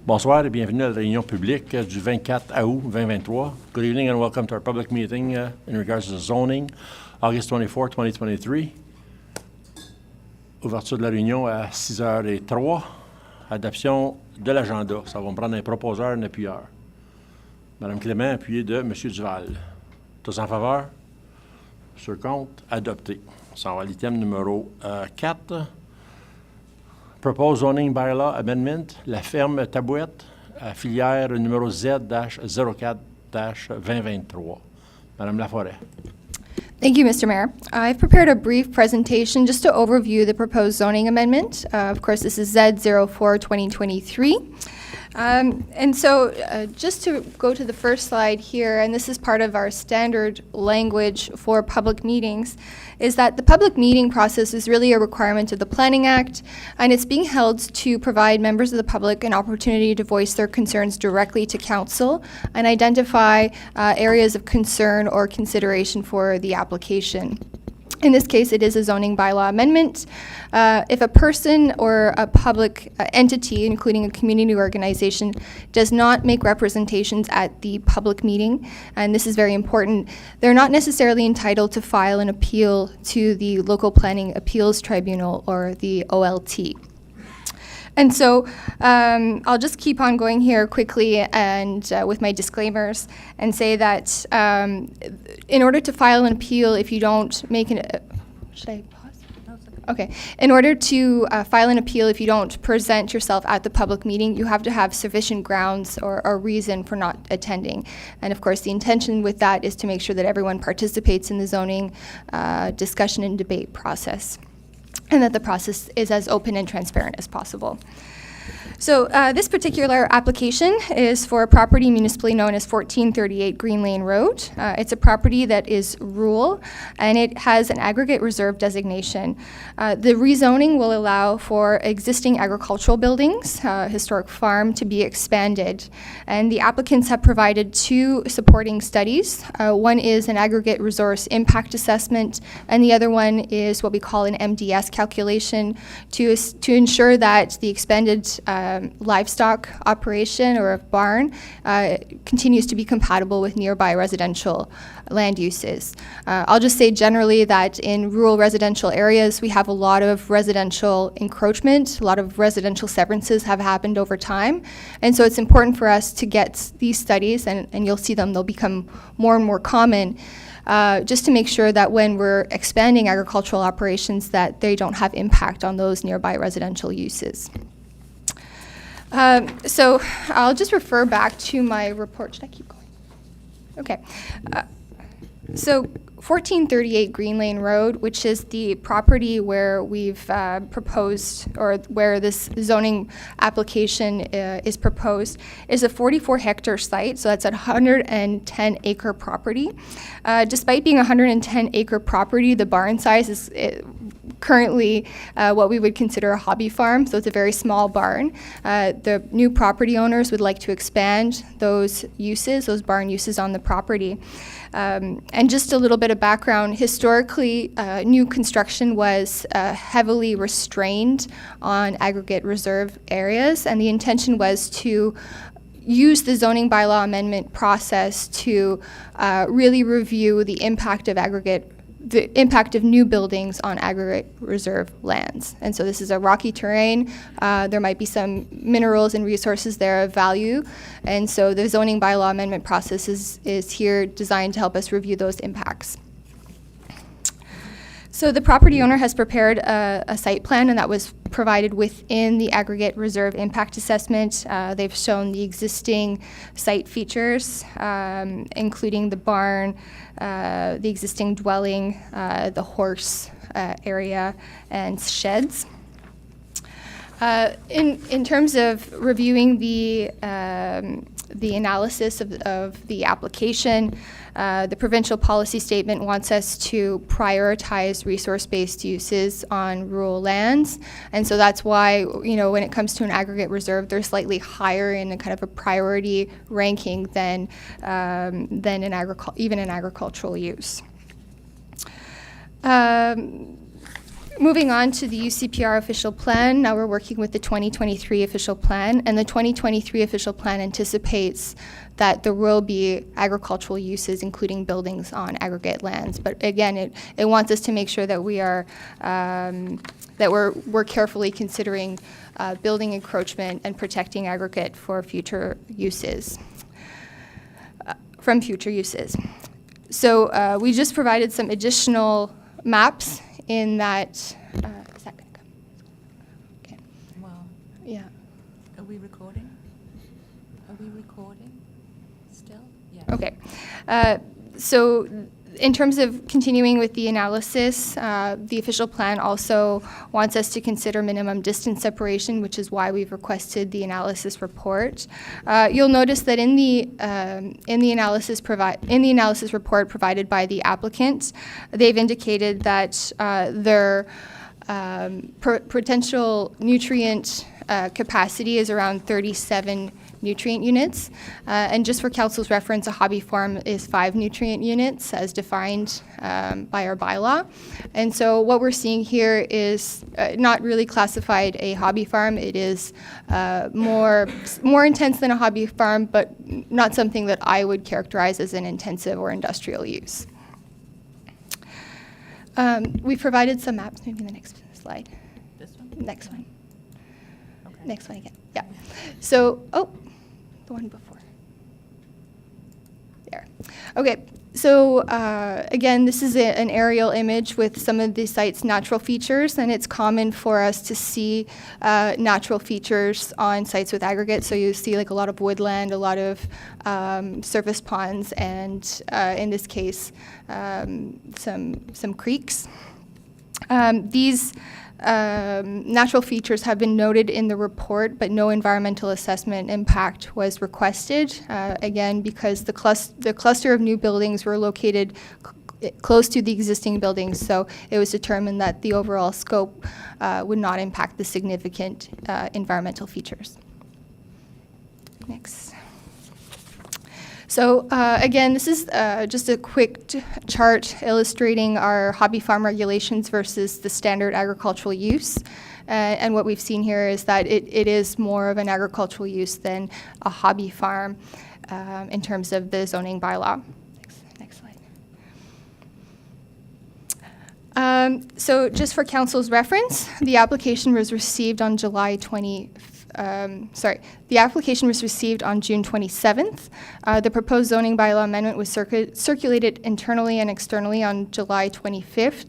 Bonsoir et bienvenue à la réunion publique du 24 août 2023. Good evening and welcome to our public meeting in regards to zoning, August 24, 2023. Ouverture de la réunion à 6h03. Adoption de l'agenda. Ça va me prendre un proposeur et un appuyeur. Madame Clément, appuyé de M. Duval. Tous en faveur? Sur compte, adopté. On s'en va à l'item numéro 4. Proposed Zoning Bylaw Amendment, la ferme Tabouette, filière numéro Z-04-2023. Madame Laforêt. Thank you, Mr. Mayor. I've prepared a brief presentation just to overview the proposed zoning amendment. Of course, this is Z04-2023. Just to go to the first slide here, and this is part of our standard language for public meetings, is that the public meeting process is really a requirement of the Planning Act, and it's being held to provide members of the public an opportunity to voice their concerns directly to council and identify areas of concern or consideration for the application. In this case, it is a zoning bylaw amendment. If a person or a public entity, including a community organization, does not make representations at the public meeting, and this is very important, they're not necessarily entitled to file an appeal to the Local Planning Appeals Tribunal, or the OLT. And so I'll just keep on going here quickly and with my disclaimers and say that in order to file an appeal, if you don't make an... should I pause? Okay. In order to file an appeal, if you don't present yourself at the public meeting, you have to have sufficient grounds or reason for not attending. And of course, the intention with that is to make sure that everyone participates in the zoning discussion and debate process, and that the process is as open and transparent as possible. So this particular application is for a property municipally known as 1438 Green Lane Road. It's a property that is rural, and it has an aggregate reserve designation. The rezoning will allow for existing agricultural buildings, historic farm, to be expanded. And the applicants have provided two supporting studies. One is an aggregate resource impact assessment, and the other one is what we call an MDS calculation to ensure that the expanded livestock operation or a barn continues to be compatible with nearby residential land uses. I'll just say generally that in rural residential areas, we have a lot of residential encroachment, a lot of residential severances have happened over time. And so it's important for us to get these studies, and you'll see them, they'll become more and more common, just to make sure that when we're expanding agricultural operations that they don't have impact on those nearby residential uses. So I'll just refer back to my report. Should I keep going? Okay. So 1438 Green Lane Road, which is the property where we've proposed, or where this zoning application is proposed, is a 44-hectare site, so that's a 110-acre property. Despite being a 110-acre property, the barn size is currently what we would consider a hobby farm, so it's a very small barn. The new property owners would like to expand those uses, those barn uses on the property. And just a little bit of background, historically, new construction was heavily restrained on aggregate reserve areas, and the intention was to use the zoning bylaw amendment process to really review the impact of new buildings on aggregate reserve lands. And so this is a rocky terrain. There might be some minerals and resources there of value. And so the zoning bylaw amendment process is here designed to help us review those impacts. So the property owner has prepared a site plan, and that was provided within the aggregate reserve impact assessment. They've shown the existing site features, including the barn, the existing dwelling, the horse area, and sheds. In terms of reviewing the analysis of the application, the provincial policy statement wants us to prioritize resource-based uses on rural lands, and so that's why, when it comes to an aggregate reserve, they're slightly higher in a kind of a priority ranking than even an agricultural use. Moving on to the UCPR official plan, now we're working with the 2023 official plan, and the 2023 official plan anticipates that there will be agricultural uses, including buildings on aggregate lands. But again, it wants us to make sure that we are that we're carefully considering building encroachment and protecting aggregate for future uses. From future uses. So we just provided some additional maps in that, is that gonna come? Okay. Well, Yeah. are we recording? Are we recording still? Yeah. Okay. So in terms of continuing with the analysis, the official plan also wants us to consider minimum distance separation, which is why we've requested the analysis report. You'll notice that in the analysis report provided by the applicant, they've indicated that their potential nutrient capacity is around 37 nutrient units. And just for council's reference, a hobby farm is 5 nutrient units as defined by our bylaw. And so what we're seeing here is not really classified a hobby farm. It is more intense than a hobby farm, but not something that I would characterize as an intensive or industrial use. We provided some maps, maybe the next slide. This one? Next one. Okay. Next one again, yeah. So, the one before. There. Okay, so again, this is an aerial image with some of the site's natural features, and it's common for us to see natural features on sites with aggregates. So you see like a lot of woodland, a lot of surface ponds, and in this case, some creeks. These natural features have been noted in the report, but no environmental assessment impact was requested, again, because the cluster of new buildings were located close to the existing buildings, so it was determined that the overall scope would not impact the significant environmental features. Next. So again, this is just a quick chart illustrating our hobby farm regulations versus the standard agricultural use. And what we've seen here is that it is more of an agricultural use than a hobby farm in terms of the zoning bylaw. Next slide. So just for council's reference, the application was received on the application was received on June 27th. The proposed zoning bylaw amendment was circulated internally and externally on July 25th.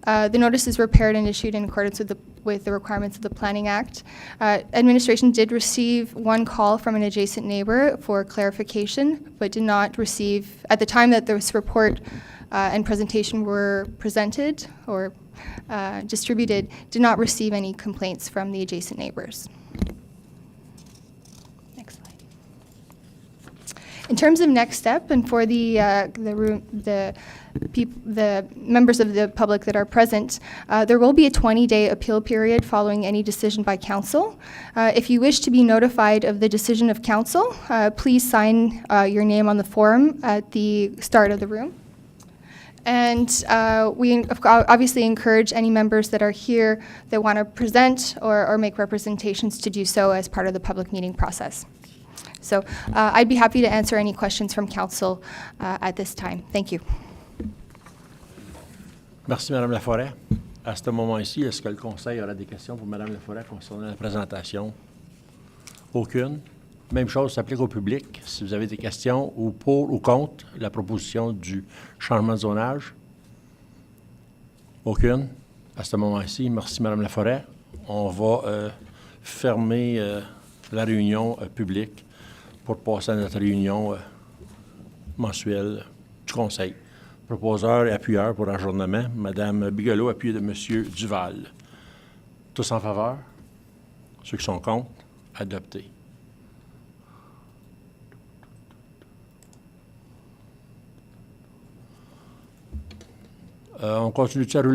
The notices were prepared and issued in accordance with the requirements of the Planning Act. Administration did receive one call from an adjacent neighbor for clarification, but did not receive, at the time that this report and presentation were presented or distributed, did not receive any complaints from the adjacent neighbors. In terms of next step, and for the members of the public that are present, there will be a 20-day appeal period following any decision by council. If you wish to be notified of the decision of council, please sign your name on the form at the start of the room. And we obviously encourage any members that are here that want to present or make representations to do so as part of the public meeting process. So I'd be happy to answer any questions from council at this time. Thank you. Merci, Mme Laforêt. À ce moment-ci, est-ce que le Conseil aura des questions pour Mme Laforêt concernant la présentation? Aucune. Même chose s'applique au public. Si vous avez des questions ou pour ou contre la proposition du changement de zonage? Aucune. À ce moment-ci, merci, Mme Laforêt. On va fermer la réunion publique pour passer à notre réunion mensuelle du Conseil. Proposeur et appuyeur pour ajournement, Mme Bigelow, appuyée de M. Duval. Tous en faveur? Ceux qui sont contre? Adopté. On continue à rouler.